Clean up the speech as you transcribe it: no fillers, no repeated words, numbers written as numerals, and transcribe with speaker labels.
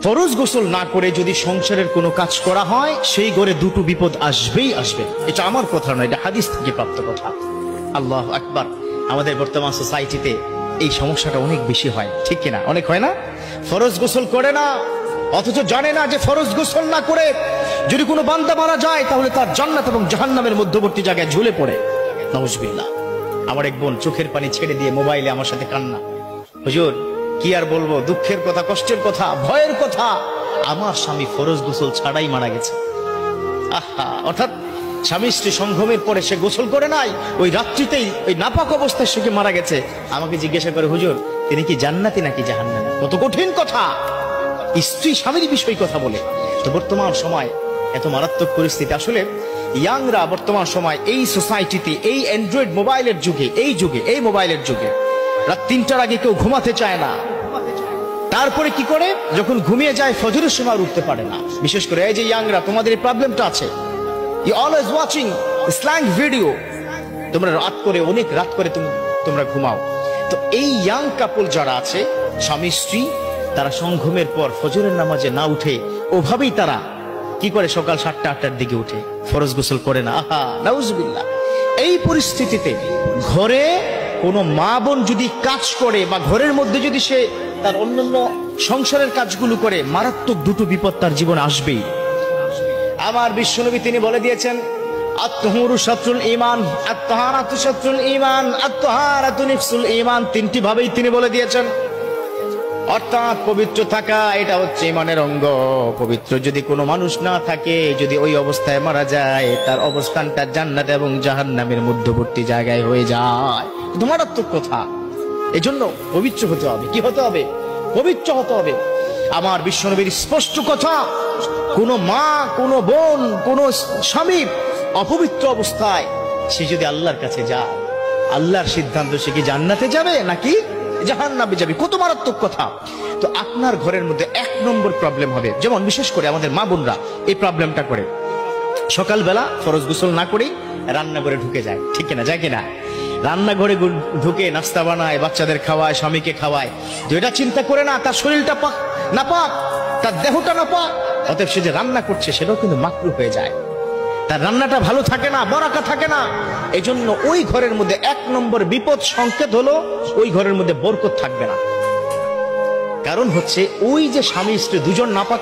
Speaker 1: ফরজ গোসল না করে যদি সংসারের কোনো কাজ করা হয় সেই ঘরে দুটো বিপদ আসবেই আসবে। এটা আমার কথা নয়, এটা হাদিস থেকে প্রাপ্ত কথা। আল্লাহু আকবার। আমাদের বর্তমান সোসাইটিতে এই সমস্যাটা অনেক বেশি হয়, ঠিক কিনা? অনেক হয় না? ফরজ গোসল করে না, অথচ জানে না যে ফরজ গোসল না করে যদি কোনো বান্দা মারা যায় তাহলে তার জান্নাত এবং জাহান্নামের মধ্যবর্তী জায়গায় ঝুলে পড়ে। নাউজুবিল্লাহ। আমার এক বোন চোখের পানি ছেড়ে দিয়ে মোবাইলে আমার সাথে কান্না, হুজুর কি আর বলবো, দুঃখের কথা, কষ্টের কথা, ভয়ের কথা, আমার স্বামী ফরজ গোসল ছাড়াই মারা গেছে। আহা, অর্থাৎ স্বামী স্ত্রী সঙ্গমের পরে সে গোসল করে নাই, ওই রাত্রিতেই ওই নাপাক অবস্থায় সে মারা গেছে। আমাকে জিজ্ঞাসা করে, হুজুর তিনি কি জান্নাতি নাকি জাহান্নামী? কত কঠিন কথা, স্ত্রী স্বামীর বিষয় কথা বলে। তো বর্তমান সময় এত মারাত্মক পরিস্থিতি, আসলে ইয়াংরা বর্তমান সময় এই সোসাইটিতে, এই অ্যান্ড্রয়েড মোবাইলের যুগে, এই মোবাইলের যুগে রাত 3টার আগে কেউ ঘুমাতে চায় না। তারপরে কি করে, যখন ঘুমিয়ে যায় ফজরের সময় উঠতে পারে না। বিশেষ করে এই যে ইয়াংরা, তোমাদের এই প্রবলেমটা আছে। You always watching slang video, তোমরা অনেক রাত করে তোমরা ঘুমাও। তো এই ইয়াং কাপল যারা আছে, স্বামী স্ত্রী, তারা সংঘুমের পর ফজরের নামাজে না উঠে ওভাবেই তারা কি করে, সকাল 7টা-8টার দিকে উঠে ফরজ গোসল করে না। আহা, নাউজুবিল্লাহ। এই পরিস্থিতিতে ঘরে কোনো মা বোন যদি কাজ করে বা ঘরের মধ্যে যদি সে তার অন্যান্য সংসারের কাজগুলো করে, মারাত্মক দুটো বিপদ তার জীবনে আসবেই। আমার বিশ্বনবী তিনি বলে দিয়েছেন, আত-তাহুরু শাতরুল ঈমান, আত-তাহারাতু শাতরুল ঈমান, আত-তাহারাতু নিফসুল ঈমান। 3টি ভাবেই তিনি বলে দিয়েছেন। অর্থাৎ পবিত্র থাকা এটা হচ্ছে ঈমানের অঙ্গ। পবিত্র যদি কোনো মানুষ না থাকে, যদি ওই অবস্থায় মারা যায়, তার অবস্থানটা জান্নাত এবং জাহান্নামের মধ্যবর্তী জায়গায় হয়ে যায়। মারাত্মক কথা। এজন্য পবিত্র হতে হবে। কি হতে হবে? পবিত্র হতে হবে। আমার বিশ্বনবীর স্পষ্ট কথা, কোনো মা, কোনো বোন, কোনো স্বামী অপবিত্র অবস্থায় সে যদি আল্লাহর কাছে যায়, আল্লাহর সিদ্ধান্ত সে কি জান্নাতে যাবে নাকি জাহান্নামে যাবে। কত মারাত্মক কথা। তো আপনার ঘরের মধ্যে 1 নম্বর প্রবলেম হবে, যেমন বিশেষ করে আমাদের মা বোনরা এই প্রবলেমটা করে, সকালবেলা ফরজ গোসল না করেই রান্নাঘরে ঢুকে যায়, ঠিক কিনা? যায় কিনা? রান্নাঘরে ঢুকে নাস্তা বানায়, বাচ্চাদের খাওয়ায়, স্বামীকে খাওয়ায়। তো এটা চিন্তা করে না তার শরীরটা না পাক, তার দেহটা না পাক, অতএব সে যে রান্না করছে সেটাও কিন্তু মাকরুহ হয়ে যায়, তার রান্নাটা ভালো থাকে না, বরাকা থাকে না। এই জন্য ওই ঘরের মধ্যে 1 নম্বর বিপদ সংকেত হলো, ওই ঘরের মধ্যে বরকত থাকবে না। কারণ হচ্ছে ওই যে স্বামী স্ত্রী দুজন নাপাক